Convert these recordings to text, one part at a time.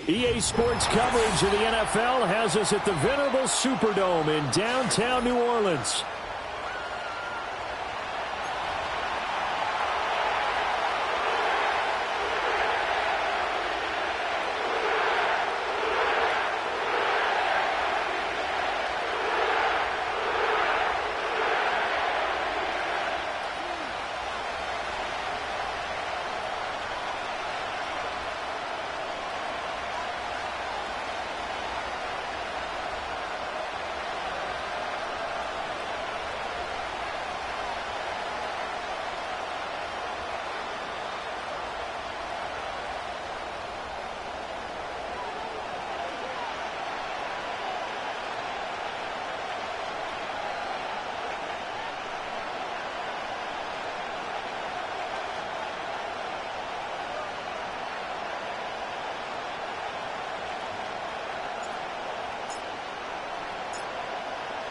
EA Sports coverage of the NFL has us at the venerable Superdome in downtown New Orleans.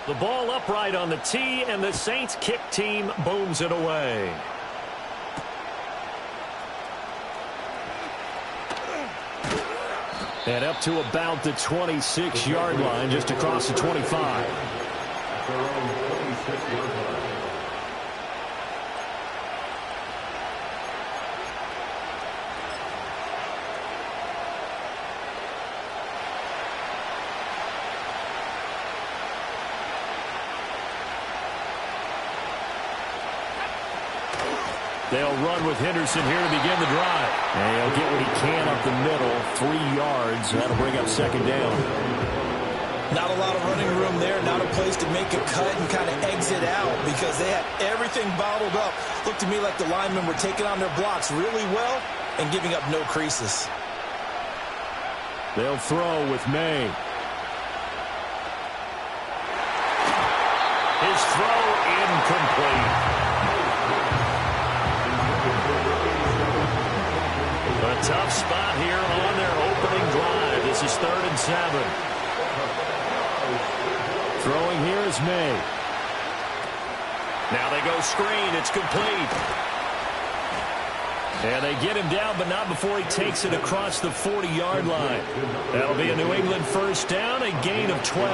The ball upright on the tee, and the Saints kick team booms it away. And up to about the 26-yard line, just across the 25. They'll run with Henderson here to begin the drive. And he'll get what he can up the middle, 3 yards. That'll bring up second down. Not a lot of running room there, not a place to make a cut and kind of exit out because they had everything bottled up. Looked to me like the linemen were taking on their blocks really well and giving up no creases. They'll throw with May. His throw incomplete. A tough spot here on their opening drive. This is 3rd and 7. Throwing here is May. Now they go screen. It's complete. And they get him down, but not before he takes it across the 40-yard line. That'll be a New England first down, a gain of 12.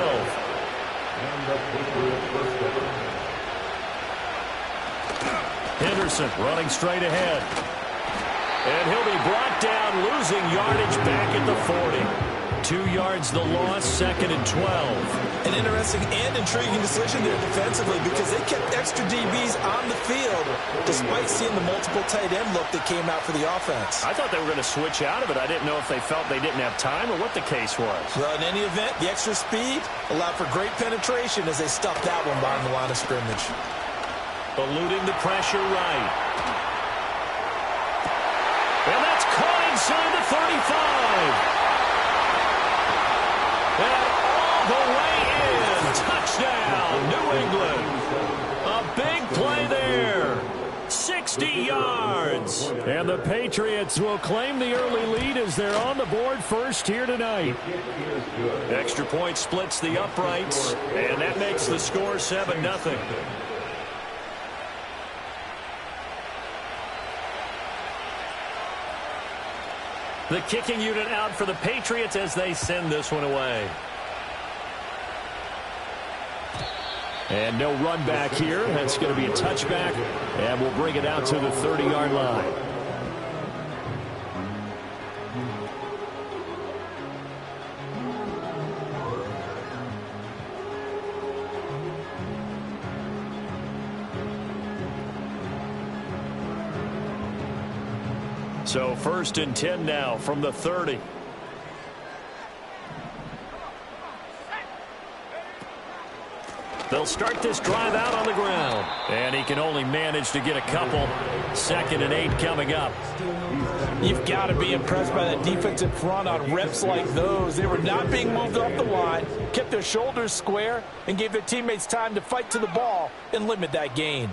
Henderson running straight ahead. And he'll be brought down, losing yardage back at the 40. 2 yards the loss, 2nd and 12. An interesting and intriguing decision there defensively because they kept extra DBs on the field despite seeing the multiple tight end look that came out for the offense. I thought they were going to switch out of it. I didn't know if they felt they didn't have time or what the case was. Well, in any event, the extra speed allowed for great penetration as they stuffed that one behind the line of scrimmage. Eluding the pressure right. And that's caught inside the 35. And all the way in. Touchdown, New England. A big play there. 60 yards. And the Patriots will claim the early lead as they're on the board first here tonight. Extra point splits the uprights, and that makes the score 7-0. The kicking unit out for the Patriots as they send this one away. And no run back here. That's going to be a touchback, and we'll bring it out to the 30-yard line. So 1st and 10 now from the 30. They'll start this drive out on the ground. And he can only manage to get a couple. 2nd and 8 coming up. You've got to be impressed by that defensive front on reps like those. They were not being moved off the line, kept their shoulders square, and gave their teammates time to fight to the ball and limit that gain.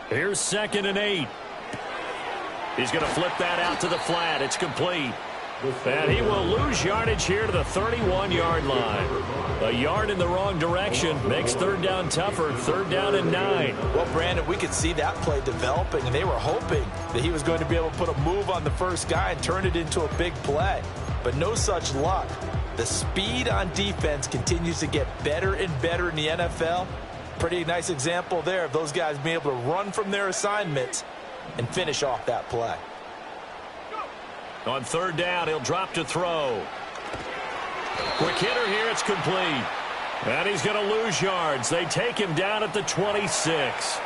Here's 2nd and 8. He's going to flip that out to the flat. It's complete. And he will lose yardage here to the 31-yard line. A yard in the wrong direction makes third down tougher. Third down and 9. Well, Brandon, we could see that play developing, and they were hoping that he was going to be able to put a move on the first guy and turn it into a big play. But no such luck. The speed on defense continues to get better and better in the NFL. Pretty nice example there of those guys being able to run from their assignments and finish off that play. On third down, he'll drop to throw. Quick hitter here, it's complete. And he's going to lose yards. They take him down at the 26.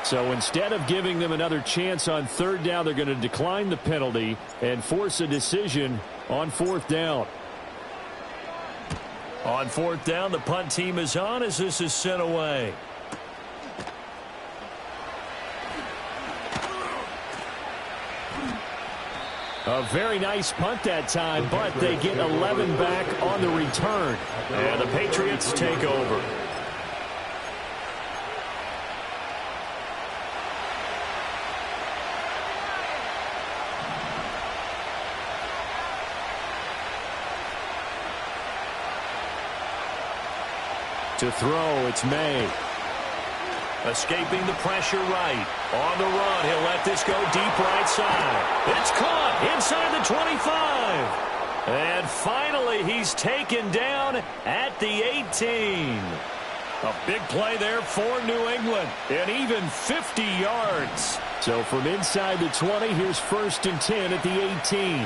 So instead of giving them another chance on third down, they're going to decline the penalty and force a decision on fourth down. On fourth down, the punt team is on as this is sent away. A very nice punt that time, but they get 11 back on the return. And the Patriots take over. To throw, it's May. Escaping the pressure right. On the run, he'll let this go deep right side. It's caught inside the 25. And finally, he's taken down at the 18. A big play there for New England. And even 50 yards. So from inside the 20, here's first and 10 at the 18.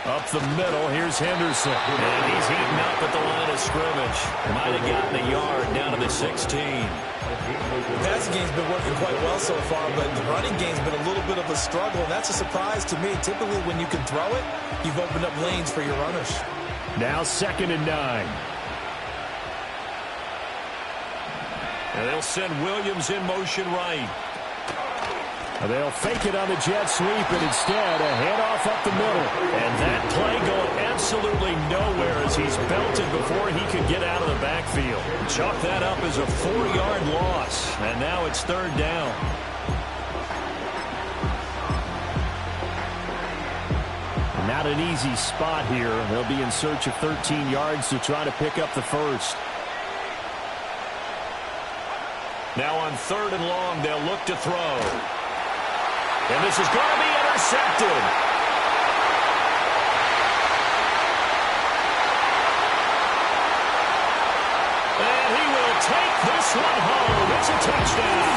Up the middle, here's Henderson. And he's heating up at the line of scrimmage. Might have gotten a yard down to the 16. The passing game's been working quite well so far, but the running game's been a little bit of a struggle, and that's a surprise to me. Typically, when you can throw it, you've opened up lanes for your runners. Now second and 9. And they'll send Williams in motion right. They'll fake it on the jet sweep, and instead a handoff up the middle. And that play going absolutely nowhere as he's belted before he could get out of the backfield. Chalk that up as a 4-yard loss, and now it's third down. Not an easy spot here. They'll be in search of 13 yards to try to pick up the first. Now on third and long, they'll look to throw. And this is going to be intercepted. And he will take this one home. It's a touchdown.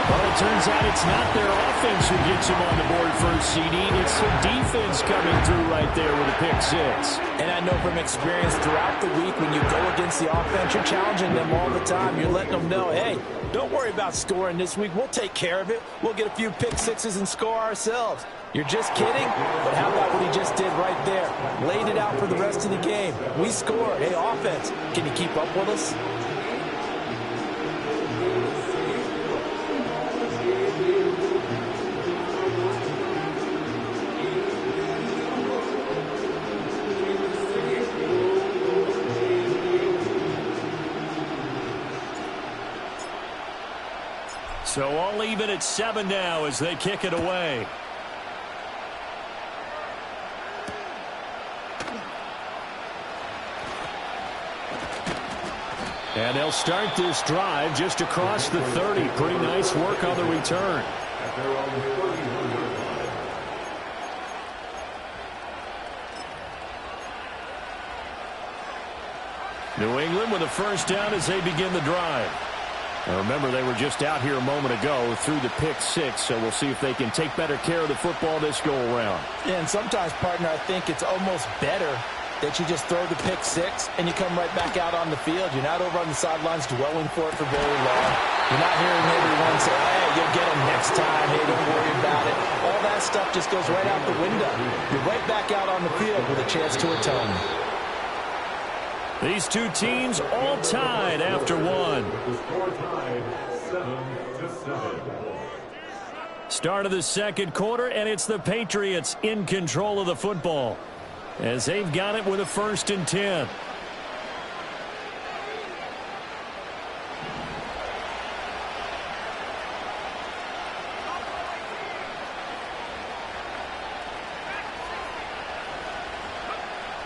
Well, it turns out it's not their offense who gets him on the board first, CD. It's the defense coming through right there with a pick six. And I know from experience throughout the week when you go against the offense, you're challenging them all the time. You're letting them know, hey, don't worry about scoring this week. We'll take care of it. We'll get a few pick sixes and score ourselves. You're just kidding? But how about what he just did right there? Laid it out for the rest of the game. We scored. Hey, offense, can you keep up with us? So all even at 7 now as they kick it away. And they'll start this drive just across the 30. Pretty nice work on the return. New England with a first down as they begin the drive. Now remember, they were just out here a moment ago through the pick six, so we'll see if they can take better care of the football this go-around. Yeah, and sometimes, partner, I think it's almost better that you just throw the pick six and you come right back out on the field. You're not over on the sidelines dwelling for it for very long. You're not hearing everyone say, hey, you'll get them next time. Hey, don't worry about it. All that stuff just goes right out the window. You're right back out on the field with a chance to atone. These two teams all tied after one. Start of the second quarter, and it's the Patriots in control of the football as they've got it with a first and 10.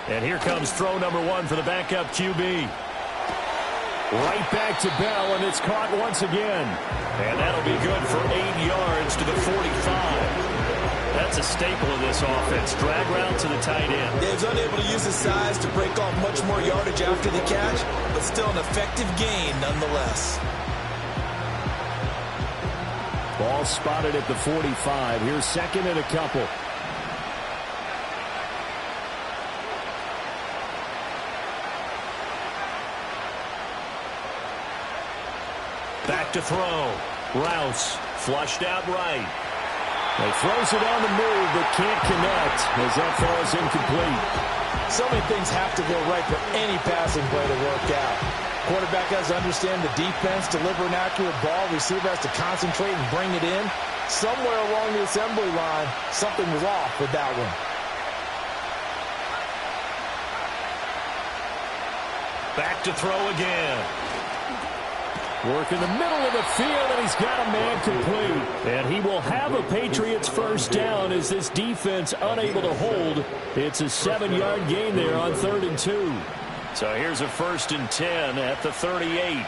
And here comes throw number 1 for the backup QB. Right back to Bell, and it's caught once again. And that'll be good for 8 yards to the 45. That's a staple of this offense. Drag route to the tight end. He was unable to use his size to break off much more yardage after the catch, but still an effective gain nonetheless. Ball spotted at the 45. Here's second and a couple. Back to throw. Rouse flushed out right. He throws it on the move, but can't connect as that throw is incomplete. So many things have to go right for any passing play to work out. Quarterback has to understand the defense, deliver an accurate ball. Receiver has to concentrate and bring it in. Somewhere along the assembly line, something was off with that one. Back to throw again. Work in the middle of the field, and he's got a man complete. And he will have a Patriots first down as this defense unable to hold. It's a 7-yard gain there on 3rd and 2. So here's a 1st and 10 at the 38.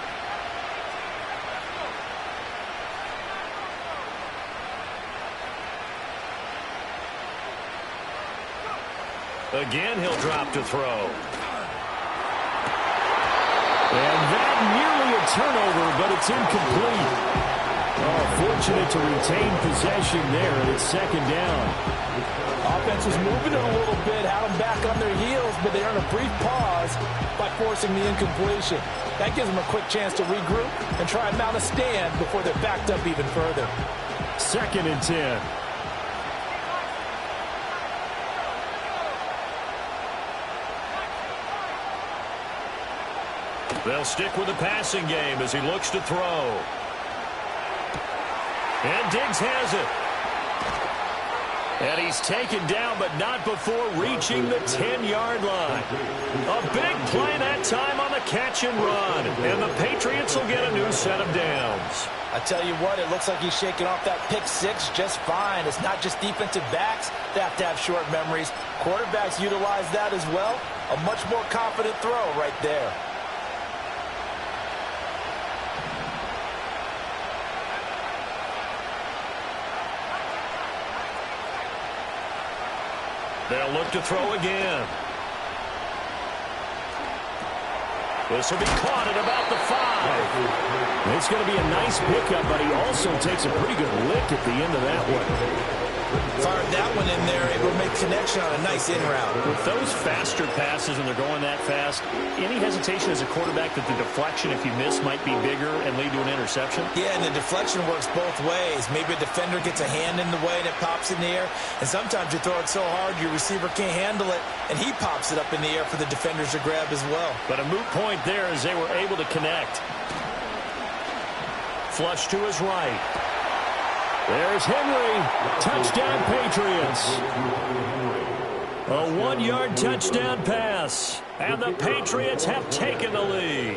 Again, he'll drop to throw. And that nearly a turnover, but it's incomplete. Oh, fortunate to retain possession there, and it's 2nd down. Offense was moving it a little bit, had them back on their heels, but they earned a brief pause by forcing the incompletion. That gives them a quick chance to regroup and try and mount a stand before they're backed up even further. 2nd and 10. They'll stick with the passing game as he looks to throw. And Diggs has it. And he's taken down, but not before reaching the 10-yard line. A big play that time on the catch and run. And the Patriots will get a new set of downs. I tell you what, it looks like he's shaking off that pick six just fine. It's not just defensive backs that have to have short memories. Quarterbacks utilize that as well. A much more confident throw right there. They'll look to throw again. This will be caught at about the 5. It's going to be a nice pickup, but he also takes a pretty good lick at the end of that one. Fired that one in there, able to make connection on a nice in route. With those faster passes and they're going that fast, any hesitation as a quarterback that the deflection, if you miss, might be bigger and lead to an interception? Yeah, and the deflection works both ways. Maybe a defender gets a hand in the way and it pops in the air, and sometimes you throw it so hard your receiver can't handle it, and he pops it up in the air for the defenders to grab as well. But a moot point there as they were able to connect. Flush to his right. There's Henry. Touchdown, Patriots. A 1-yard touchdown pass. And the Patriots have taken the lead.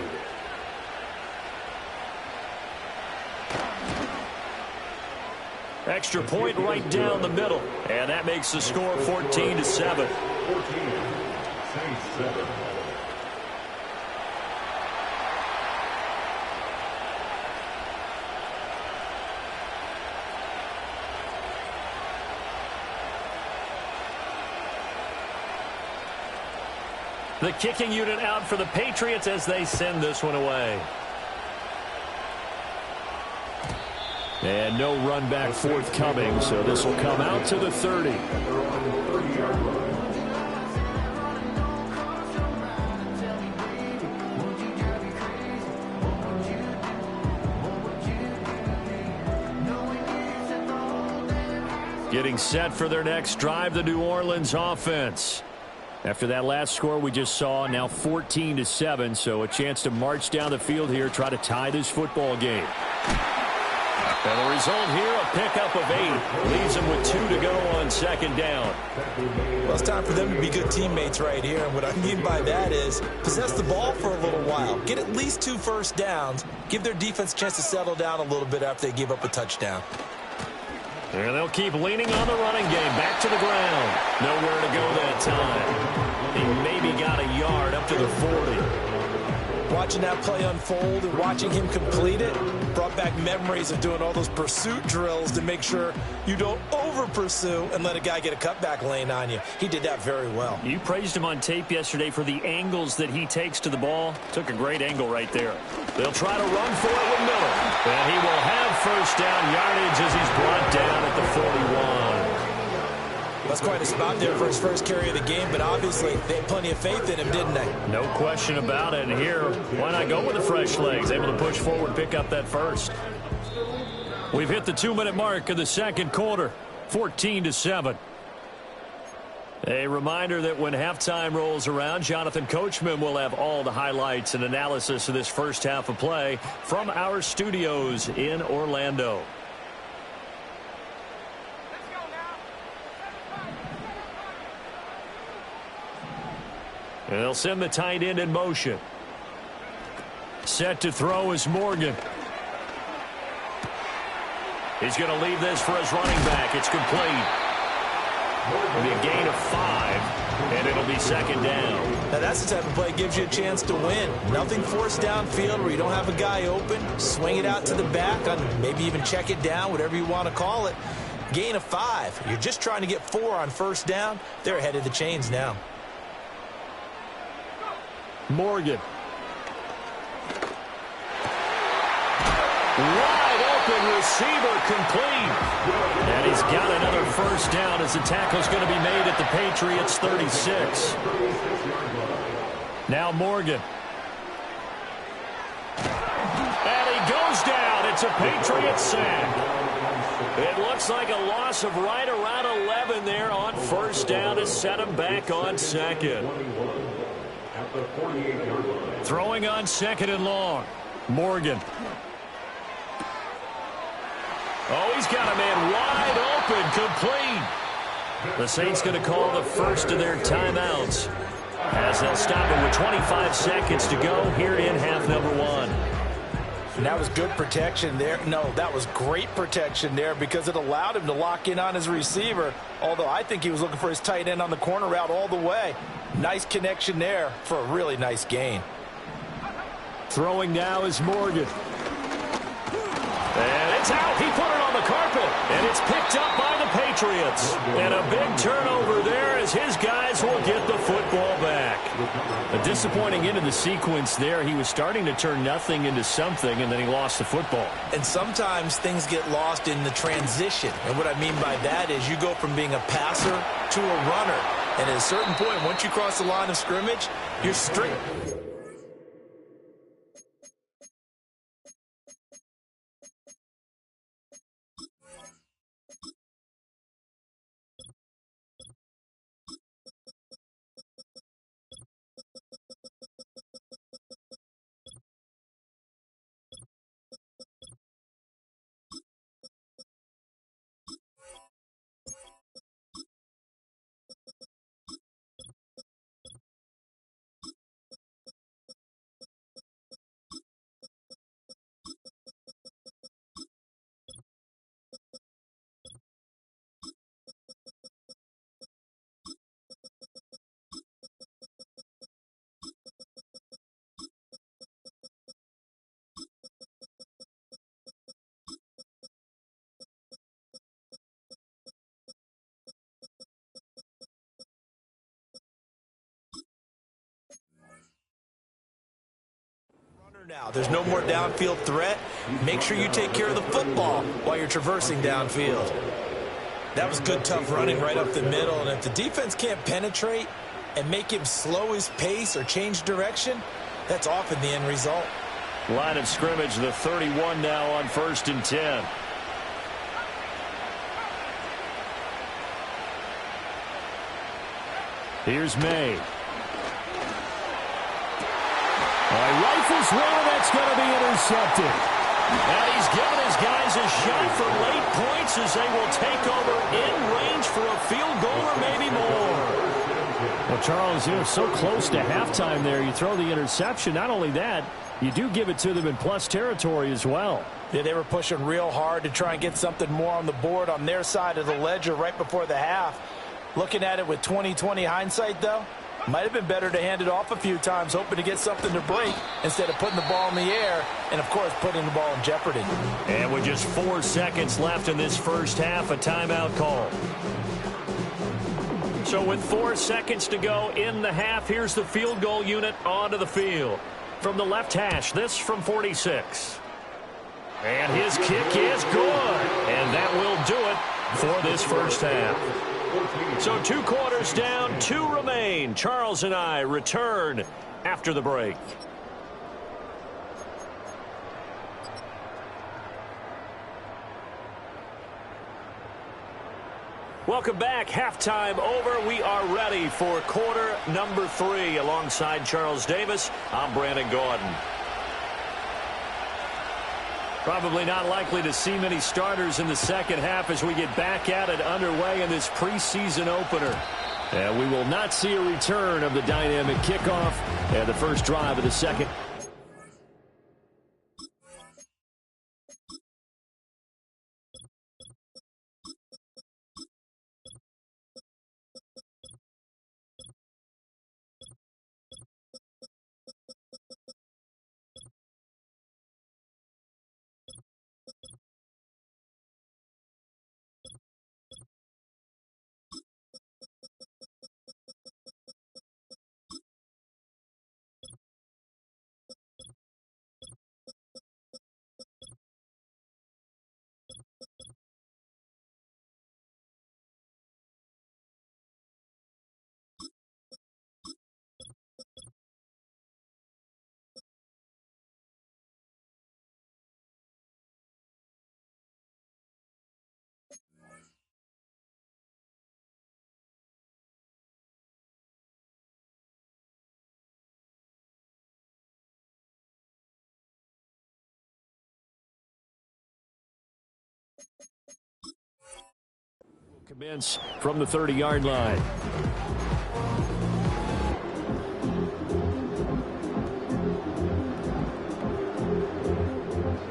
Extra point right down the middle. And that makes the score 14-7. The kicking unit out for the Patriots as they send this one away. And no run back forthcoming, so this will come out to the 30. Getting set for their next drive, the New Orleans offense. After that last score we just saw, now 14-7, so a chance to march down the field here, try to tie this football game. And the result here, a pickup of 8. Leaves them with 2 to go on 2nd down. Well, it's time for them to be good teammates right here. And what I mean by that is possess the ball for a little while. Get at least 2 first downs. Give their defense a chance to settle down a little bit after they give up a touchdown. And they'll keep leaning on the running game. Back to the ground. Nowhere to go that time. He maybe got a yard up to the 40. Watching that play unfold and watching him complete it brought back memories of doing all those pursuit drills to make sure you don't over-pursue and let a guy get a cutback lane on you. He did that very well. You praised him on tape yesterday for the angles that he takes to the ball. Took a great angle right there. They'll try to run for it with Miller. And he will have first down yardage as he's brought down at the 41. That's quite a spot there for his first carry of the game, but obviously they had plenty of faith in him, didn't they? No question about it. And here, why not go with the fresh legs? Able to push forward, pick up that first. We've hit the 2-minute mark of the second quarter, 14-7. A reminder that when halftime rolls around, Jonathan Coachman will have all the highlights and analysis of this first half of play from our studios in Orlando. And they'll send the tight end in motion. Set to throw is Morgan. He's going to leave this for his running back. It's complete. It'll be a gain of 5, and it'll be second down. Now that's the type of play that gives you a chance to win. Nothing forced downfield where you don't have a guy open. Swing it out to the back, maybe even check it down, whatever you want to call it. Gain of 5. You're just trying to get 4 on first down. They're ahead of the chains now. Morgan. Wide open receiver complete. And he's got another first down as the tackle's going to be made at the Patriots 36. Now Morgan. And he goes down. It's a Patriot sack. It looks like a loss of right around 11 there on first down to set him back on second. Throwing on second and long. Morgan. Oh, he's got a man wide open, complete. The Saints going to call the first of their timeouts as they'll stop it with 25 seconds to go here in half number 1. And that was good protection there. No, that was great protection there because it allowed him to lock in on his receiver, although I think he was looking for his tight end on the corner route all the way. Nice connection there for a really nice gain. Throwing now is Morgan. And it's out. He put it on the carpet. And it's picked up by the Patriots. And a big turnover there as his guys will get the football back. A disappointing end of the sequence there. He was starting to turn nothing into something, and then he lost the football. And sometimes things get lost in the transition. And what I mean by that is you go from being a passer to a runner. And at a certain point, once you cross the line of scrimmage, you're straight. Now, there's no more downfield threat. Make sure you take care of the football while you're traversing downfield. That was good, tough running right up the middle. And if the defense can't penetrate and make him slow his pace or change direction, that's often the end result. Line of scrimmage, the 31 now on 1st and 10. Here's May. Rifles one, that's going to be intercepted. And he's given his guys a shot for late points as they will take over in range for a field goal or maybe more. Well, Charles, you're so close to halftime there. You throw the interception. Not only that, you do give it to them in plus territory as well. Yeah, they were pushing real hard to try and get something more on the board on their side of the ledger right before the half. Looking at it with 20/20 hindsight, though, Might have been better to hand it off a few times, hoping to get something to break instead of putting the ball in the air and, of course, putting the ball in jeopardy. And with just 4 seconds left in this first half, a timeout call. So with 4 seconds to go in the half, here's the field goal unit onto the field. From the left hash, this from 46. And his kick is good. And that will do it for this first half. So 2 quarters down, 2 remain. Charles and I return after the break. Welcome back. Halftime over. We are ready for quarter number 3. Alongside Charles Davis, I'm Brandon Gaudin. Probably not likely to see many starters in the second half as we get back at it underway in this preseason opener. And we will not see a return of the dynamic kickoff and the first drive of the second. Commence from the 30-yard line.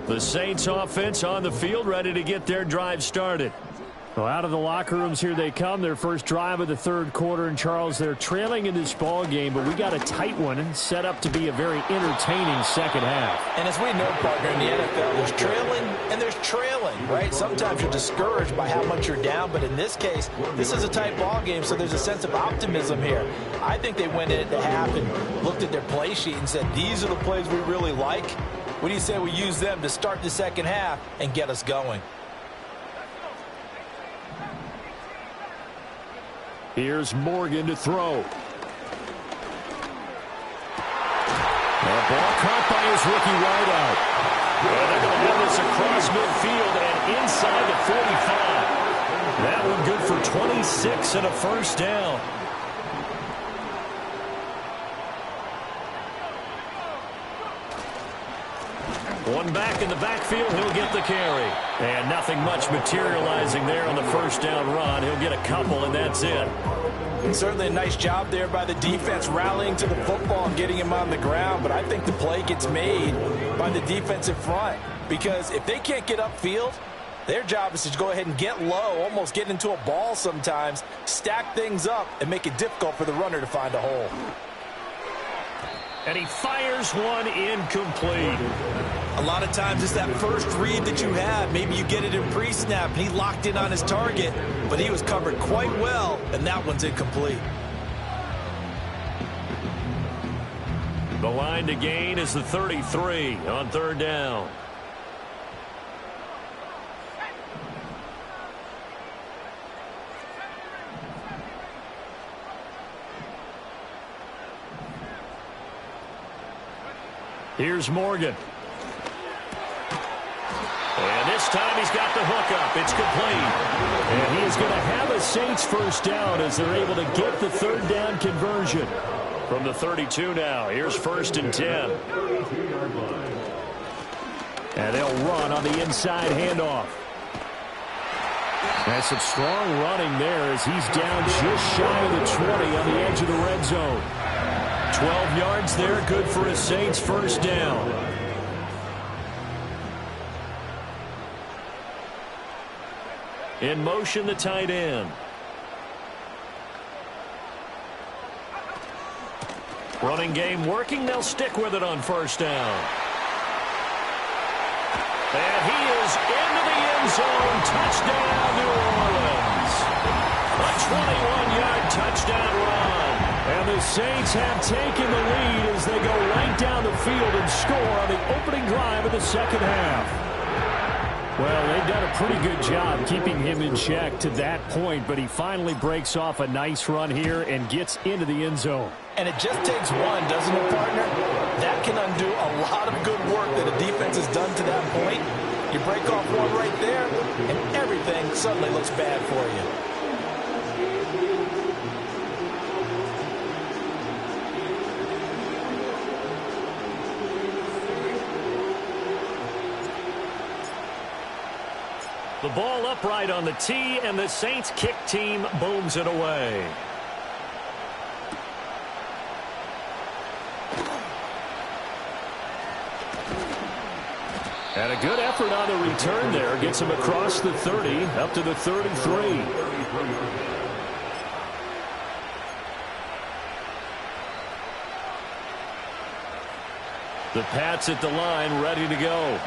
The Saints offense on the field, ready to get their drive started. Well, out of the locker rooms, here they come. Their first drive of the third quarter. And, Charles, they're trailing in this ball game, but we got a tight one set up to be a very entertaining second half. And as we know, partner, in the NFL, there's trailing and there's trailing, right? Sometimes you're discouraged by how much you're down, but in this case, this is a tight ball game, so there's a sense of optimism here. I think they went into half and looked at their play sheet and said, these are the plays we really like. What do you say we use them to start the second half and get us going? Here's Morgan to throw. The ball caught by his rookie wideout. And they're going to have this across midfield and inside the 45. That one good for 26 and a first down. One back in the backfield, he'll get the carry. And nothing much materializing there on the first down run. He'll get a couple, and that's it. And certainly a nice job there by the defense rallying to the football and getting him on the ground. But I think the play gets made by the defensive front. Because if they can't get upfield, their job is to go ahead and get low, almost get into a ball sometimes, stack things up, and make it difficult for the runner to find a hole. And he fires one incomplete. A lot of times it's that first read that you have. Maybe you get it in pre-snap, and he locked in on his target, but he was covered quite well, and that one's incomplete. The line to gain is the 33 on third down. Here's Morgan. And this time he's got the hook up. It's complete. And he is going to have a Saints first down as they're able to get the third down conversion. From the 32 now, here's first and 10. And they'll run on the inside handoff. And some strong running there as he's down just shy of the 20 on the edge of the red zone. 12 yards there, good for a Saints first down. In motion, the tight end. Running game working. They'll stick with it on first down. And he is into the end zone. Touchdown, New Orleans. A 21-yard touchdown run. And the Saints have taken the lead as they go right down the field and score on the opening drive of the second half. Well, they've done a pretty good job keeping him in check to that point, but he finally breaks off a nice run here and gets into the end zone. And it just takes one, doesn't it, partner? That can undo a lot of good work that a defense has done to that point. You break off one right there, and everything suddenly looks bad for you. The ball upright on the tee, and the Saints kick team booms it away. And a good effort on the return there. Gets him across the 30, up to the 33. The Pats at the line, ready to go.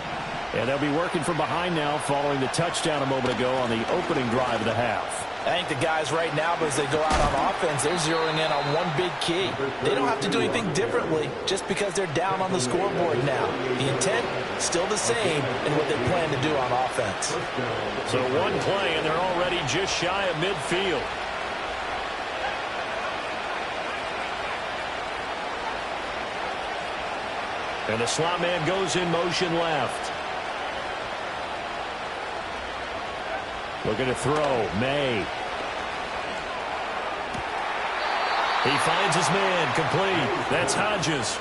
And they'll be working from behind now following the touchdown a moment ago on the opening drive of the half. I think the guys right now, as they go out on offense, they're zeroing in on one big key. They don't have to do anything differently just because they're down on the scoreboard now. The intent, still the same in what they plan to do on offense. So one play, and they're already just shy of midfield. And the slot man goes in motion left. Looking to throw. May. He finds his man. Complete. That's Hodges.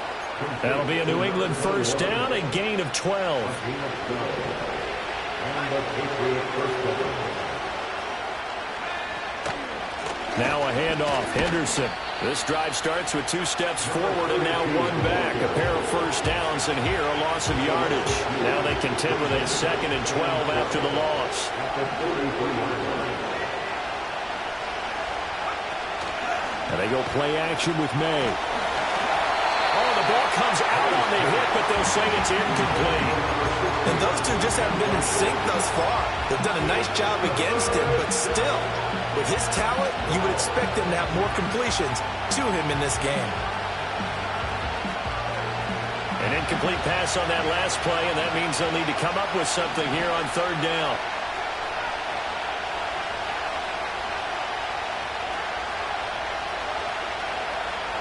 That'll be a New England first down, a gain of 12. Now a handoff. Henderson. This drive starts with 2 steps forward and now 1 back. A pair of first downs, and here a loss of yardage. Now they contend with a 2nd and 12 after the loss. And they go play action with May. Oh, the ball comes out on the hit, but they'll say it's incomplete. And those two just haven't been in sync thus far. They've done a nice job against him, but still, with his talent, you would expect him to have more completions to him in this game. An incomplete pass on that last play, and that means they'll need to come up with something here on 3rd down.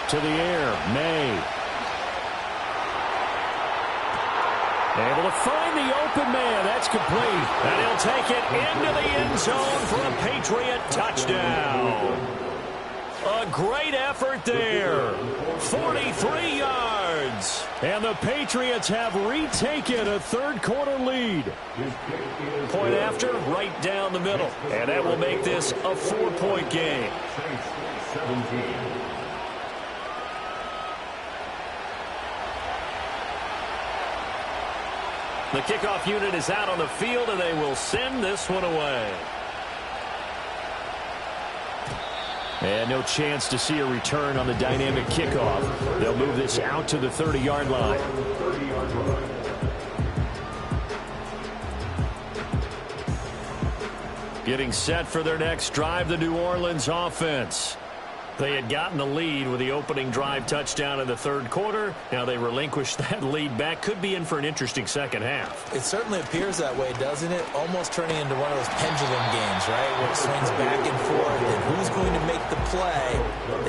To the air, May. Able to find the open man. That's complete. And he'll take it into the end zone for a Patriot touchdown. A great effort there. 43 yards. And the Patriots have retaken a 3rd quarter lead. Point after, right down the middle. And that will make this a 4-point game. The kickoff unit is out on the field, and they will send this one away. And no chance to see a return on the dynamic kickoff. They'll move this out to the 30-yard line. Getting set for their next drive, the New Orleans offense. They had gotten the lead with the opening drive touchdown in the 3rd quarter. Now they relinquished that lead back. Could be in for an interesting second half. It certainly appears that way, doesn't it? Almost turning into one of those pendulum games, right? Where it swings back and forth. And who's going to make the play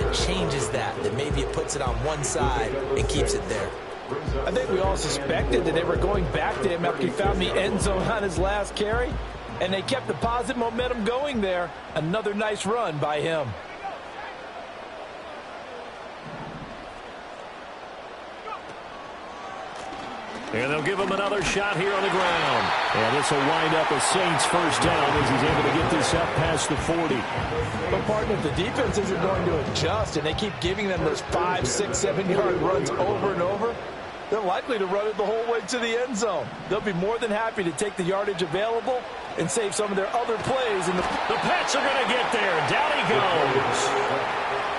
that changes that maybe it puts it on one side and keeps it there? I think we all suspected that they were going back to him after he found the end zone on his last carry. And they kept the positive momentum going there. Another nice run by him. And they'll give him another shot here on the ground. And this will wind up a Saints first down as he's able to get this up past the 40. But, partner, if the defense isn't going to adjust and they keep giving them those 5, 6, 7-yard runs over and over, they're likely to run it the whole way to the end zone. They'll be more than happy to take the yardage available and save some of their other plays. The Pats are going to get there. Down he goes.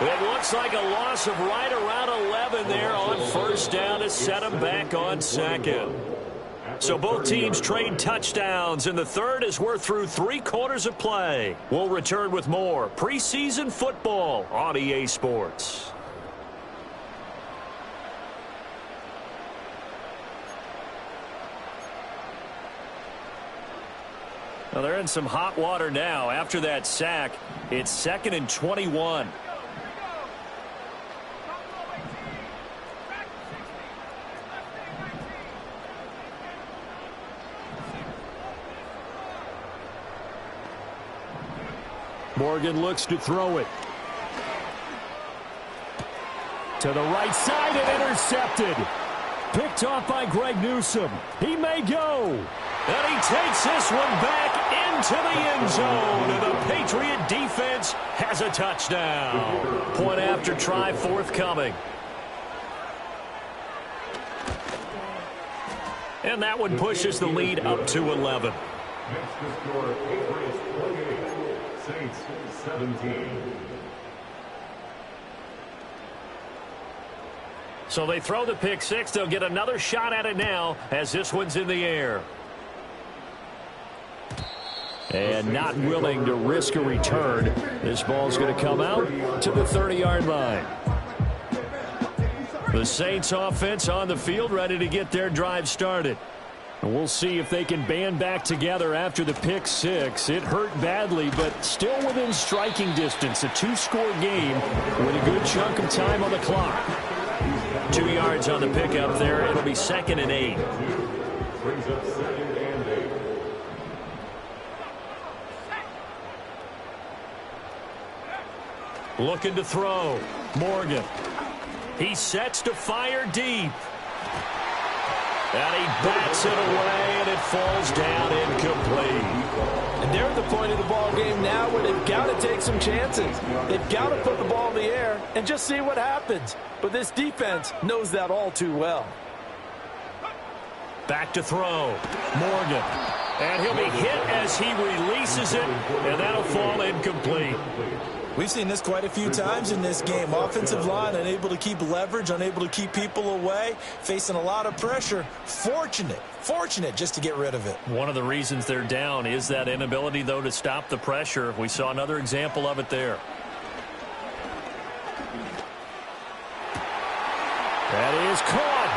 It looks like a loss of right around 11 there on first down to set them back on second. So both teams trade touchdowns, and the third as we're through 3 quarters of play. We'll return with more preseason football on EA Sports. Well, they're in some hot water now. After that sack, it's 2nd and 21. Morgan looks to throw it. To the right side and intercepted. Picked off by Greg Newsome. He may go. And he takes this one back into the end zone. And the Patriot defense has a touchdown. Point after try forthcoming. And that one pushes the lead up to 11. Next to score, Patriots 28, Saints 17. So they throw the pick six. They'll get another shot at it now as this one's in the air. And not willing to risk a return. This ball's going to come out to the 30-yard line. The Saints offense on the field ready to get their drive started. And we'll see if they can band back together after the pick six. It hurt badly, but still within striking distance. A 2-score game with a good chunk of time on the clock. 2 yards on the pickup there. It'll be 2nd and 8. Brings up 2nd and 8. Looking to throw. Morgan. He sets to fire deep. And he bats it away, and it falls down incomplete. And they're at the point of the ball game now where they've got to take some chances. They've got to put the ball in the air and just see what happens. But this defense knows that all too well. Back to throw. Morgan. And he'll be hit as he releases it, and that'll fall incomplete. We've seen this quite a few times in this game. Offensive line unable to keep leverage, unable to keep people away, facing a lot of pressure. Fortunate just to get rid of it. One of the reasons they're down is that inability, though, to stop the pressure. We saw another example of it there. That is caught.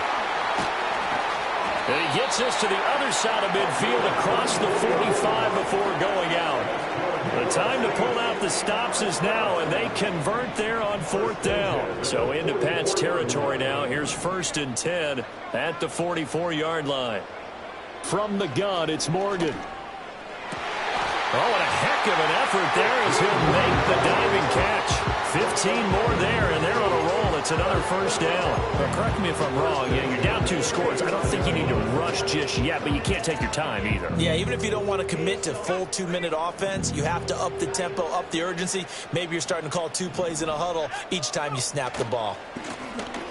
And he gets this to the other side of midfield across the 45 before going out. The time to pull out the stops is now, and they convert there on 4th down. So into Pat's territory now. Here's 1st and 10 at the 44-yard line. From the gun, it's Morgan. Oh, and a heck of an effort there as he'll make the diving catch. 15 more there, and they're on a roll. It's another 1st down. Well, correct me if I'm wrong. Yeah, you're down 2 scores. I don't think you need to rush just yet, but you can't take your time either. Yeah, even if you don't want to commit to full 2-minute offense, you have to up the tempo, up the urgency. Maybe you're starting to call 2 plays in a huddle each time you snap the ball.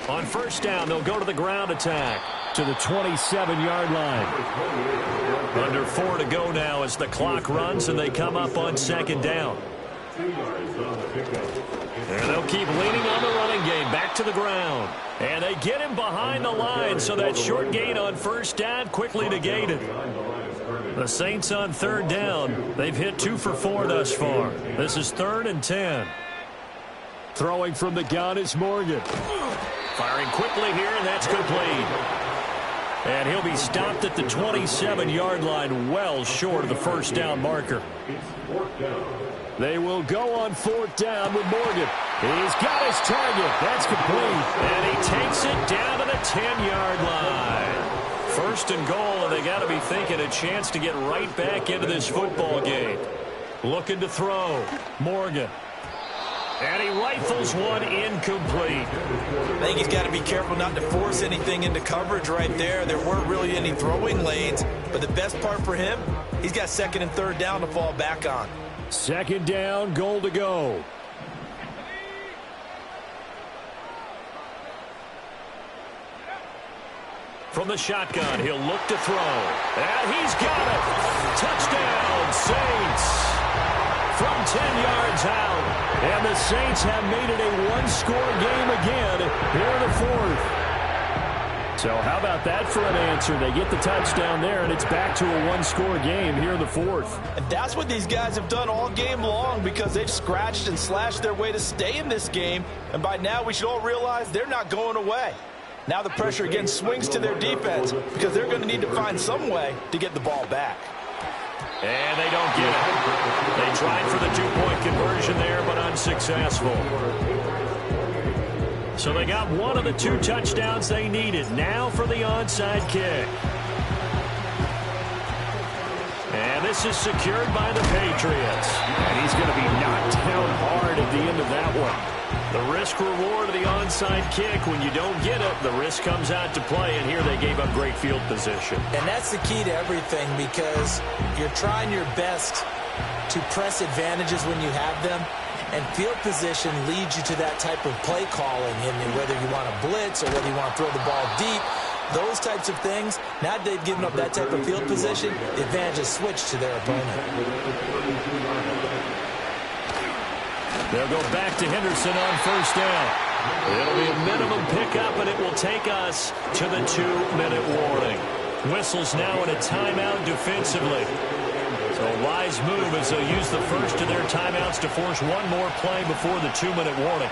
On 1st down, they'll go to the ground attack to the 27-yard line. Under 4 to go now as the clock runs, and they come up on 2nd down. And they'll keep leaning on the running game. Back to the ground. And they get him behind the line, so that short gain on 1st down quickly negated. The Saints on 3rd down. They've hit 2 for 4 thus far. This is 3rd and 10. Throwing from the gun is Morgan. Firing quickly here, and that's complete. And he'll be stopped at the 27-yard line, well short of the 1st down marker. They will go on 4th down with Morgan. He's got his target. That's complete. And he takes it down to the 10-yard line. 1st and goal, and they got to be thinking a chance to get right back into this football game. Looking to throw. Morgan. And he rifles one incomplete. I think he's got to be careful not to force anything into coverage right there. There weren't really any throwing lanes, but the best part for him, he's got 2nd and 3rd down to fall back on. 2nd down, goal to go. From the shotgun, he'll look to throw. And he's got it. Touchdown, Saints. from 10 yards out. And the Saints have made it a one-score game again here in the fourth. So how about that for an answer? They get the touchdown there, and it's back to a one-score game here in the fourth. And that's what these guys have done all game long because they've scratched and slashed their way to stay in this game. And by now, we should all realize they're not going away. Now the pressure again swings to their defense because they're going to need to find some way to get the ball back. And they don't get it. They tried for the two-point conversion there, but unsuccessful. So they got one of the two touchdowns they needed. Now for the onside kick. And this is secured by the Patriots. And he's going to be knocked down hard at the end of that one. The risk-reward of the onside kick, when you don't get it, the risk comes out to play, and here they gave up great field position. And that's the key to everything because you're trying your best to press advantages when you have them. And field position leads you to that type of play calling, and whether you want to blitz or whether you want to throw the ball deep, those types of things. Now that they've given up that type of field position, the advantage is switched to their opponent. They'll go back to Henderson on first down. It'll be a minimum pickup, and it will take us to the 2-minute warning. Whistles now in a timeout defensively. So a wise move as they'll use the first of their timeouts to force one more play before the 2-minute warning.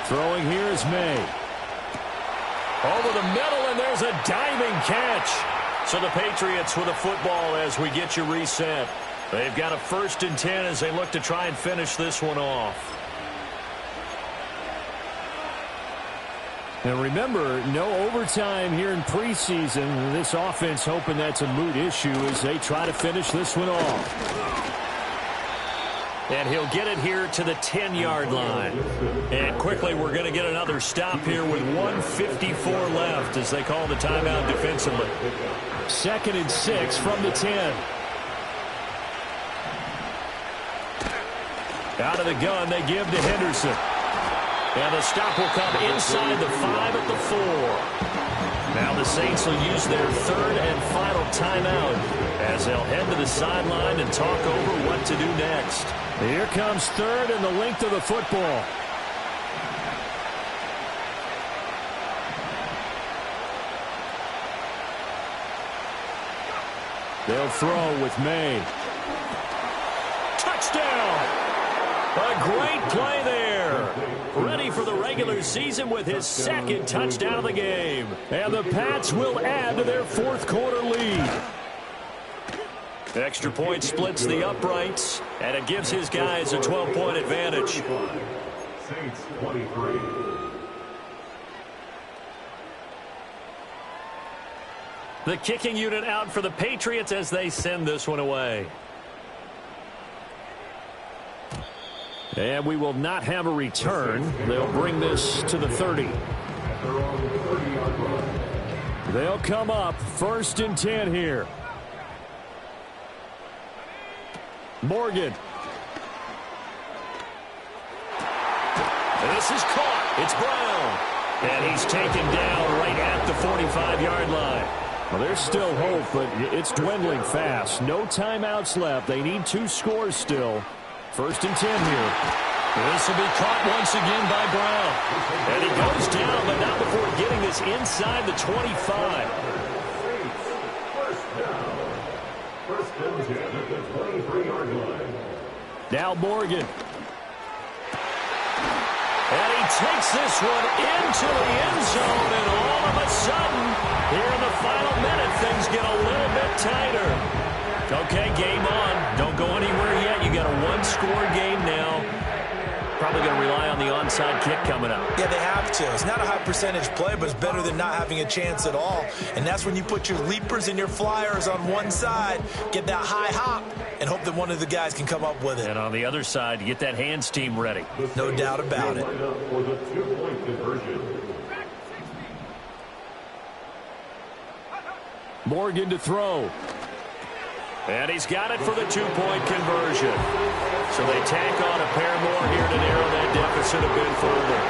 Throwing here is May. Over the middle, and there's a diving catch. So the Patriots with a football as we get you reset. They've got a 1st and 10 as they look to try and finish this one off. And remember, no overtime here in preseason. This offense hoping that's a moot issue as they try to finish this one off. And he'll get it here to the 10-yard line. And quickly, we're going to get another stop here with 1:54 left as they call the timeout defensively. 2nd and 6 from the 10. Out of the gun, they give to Henderson. And the stop will come inside the 5 at the 4. Now the Saints will use their 3rd and final timeout as they'll head to the sideline and talk over what to do next. Here comes 3rd and the length of the football. They'll throw with May. Touchdown! A great play there. Ready for the regular season with his 2nd touchdown of the game. And the Pats will add to their 4th quarter lead. Extra point splits the uprights, and it gives his guys a 12-point advantage. Saints 23. The kicking unit out for the Patriots as they send this one away. And we will not have a return. They'll bring this to the 30. They'll come up 1st and 10 here. Morgan. This is caught. It's Brown. And he's taken down right at the 45-yard line. Well, there's still hope, but it's dwindling fast. No timeouts left. They need 2 scores still. 1st and 10 here. This will be caught once again by Brown. And he goes down, but not before getting this inside the 25. First and 10 at the 23-yard line. Now Morgan. And he takes this one into the end zone, and all of a sudden, here in the final minute, things get a little bit tighter. Okay, game on. Don't go anywhere yet. You got a one-score game now. Probably going to rely on the onside kick coming up. Yeah, they have to. It's not a high percentage play, but it's better than not having a chance at all. And that's when you put your leapers and your flyers on one side, get that high hop, and hope that one of the guys can come up with it. And on the other side, get that hands team ready. No doubt about it. For the 2-point conversion. Morgan to throw. And he's got it for the 2-point conversion. So they tack on a pair more here to narrow that deficit a bit further.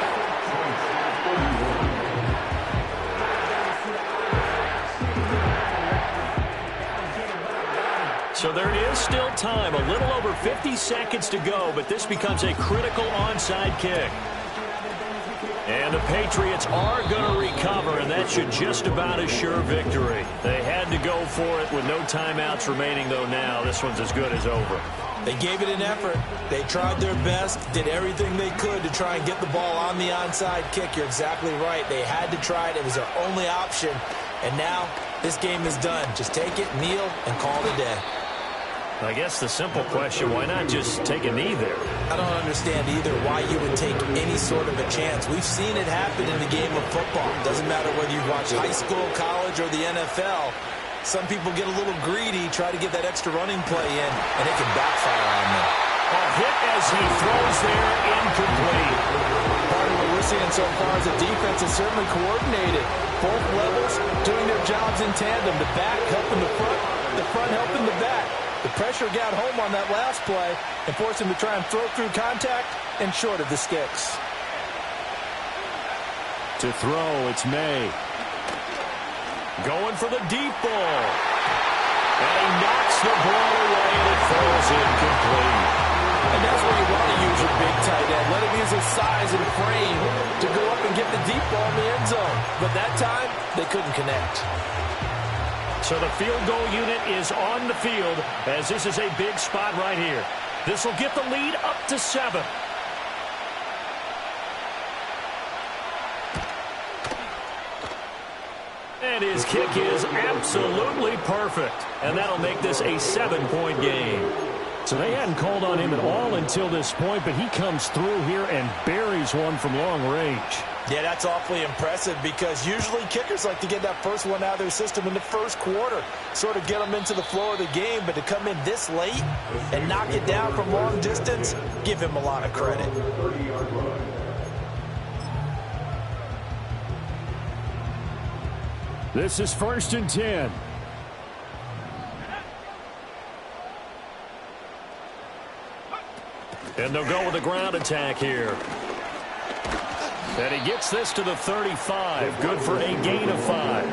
So there is still time, a little over 50 seconds to go, but this becomes a critical onside kick. And the Patriots are going to recover, and that should just about assure victory. They had to go for it with no timeouts remaining, though now this one's as good as over. They gave it an effort. They tried their best, did everything they could to try and get the ball on the onside kick. You're exactly right. They had to try it. It was their only option. And now this game is done. Just take it, kneel, and call it a day. I guess the simple question, why not just take a knee there? I don't understand either why you would take any sort of a chance. We've seen it happen in the game of football. It doesn't matter whether you watch high school, college, or the NFL. Some people get a little greedy, try to get that extra running play in, and it can backfire on them. A hit as he throws there, incomplete. Part of what we're seeing so far is the defense is certainly coordinated. Both levels doing their jobs in tandem. The back helping the front helping the back. The pressure got home on that last play and forced him to try and throw through contact and short of the sticks. To throw, it's May. Going for the deep ball. And he knocks the ball away, and it falls incomplete. And that's where you want to use your big tight end. Let him use his size and frame to go up and get the deep ball in the end zone. But that time, they couldn't connect. So the field goal unit is on the field as this is a big spot right here. This will get the lead up to 7. And his kick is absolutely perfect. And that'll make this a 7-point game. So they hadn't called on him at all until this point, but he comes through here and buries one from long range. Yeah, that's awfully impressive because usually kickers like to get that first one out of their system in the first quarter, sort of get them into the flow of the game, but to come in this late and knock it down from long distance, give him a lot of credit. This is 1st and 10. And they'll go with a ground attack here. And he gets this to the 35. Good for a gain of 5.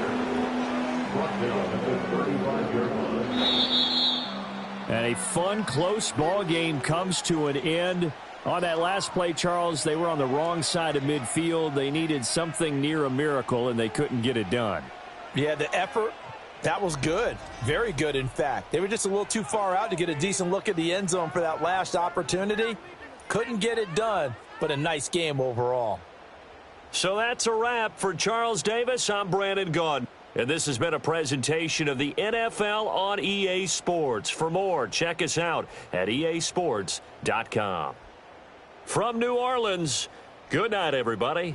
And a fun, close ball game comes to an end. On that last play, Charles, they were on the wrong side of midfield. They needed something near a miracle, and they couldn't get it done. Yeah, the effort, that was good. Very good, in fact. They were just a little too far out to get a decent look at the end zone for that last opportunity. Couldn't get it done, but a nice game overall. So that's a wrap for Charles Davis. I'm Brandon Gaudin. And this has been a presentation of the NFL on EA Sports. For more, check us out at easports.com. From New Orleans, good night, everybody.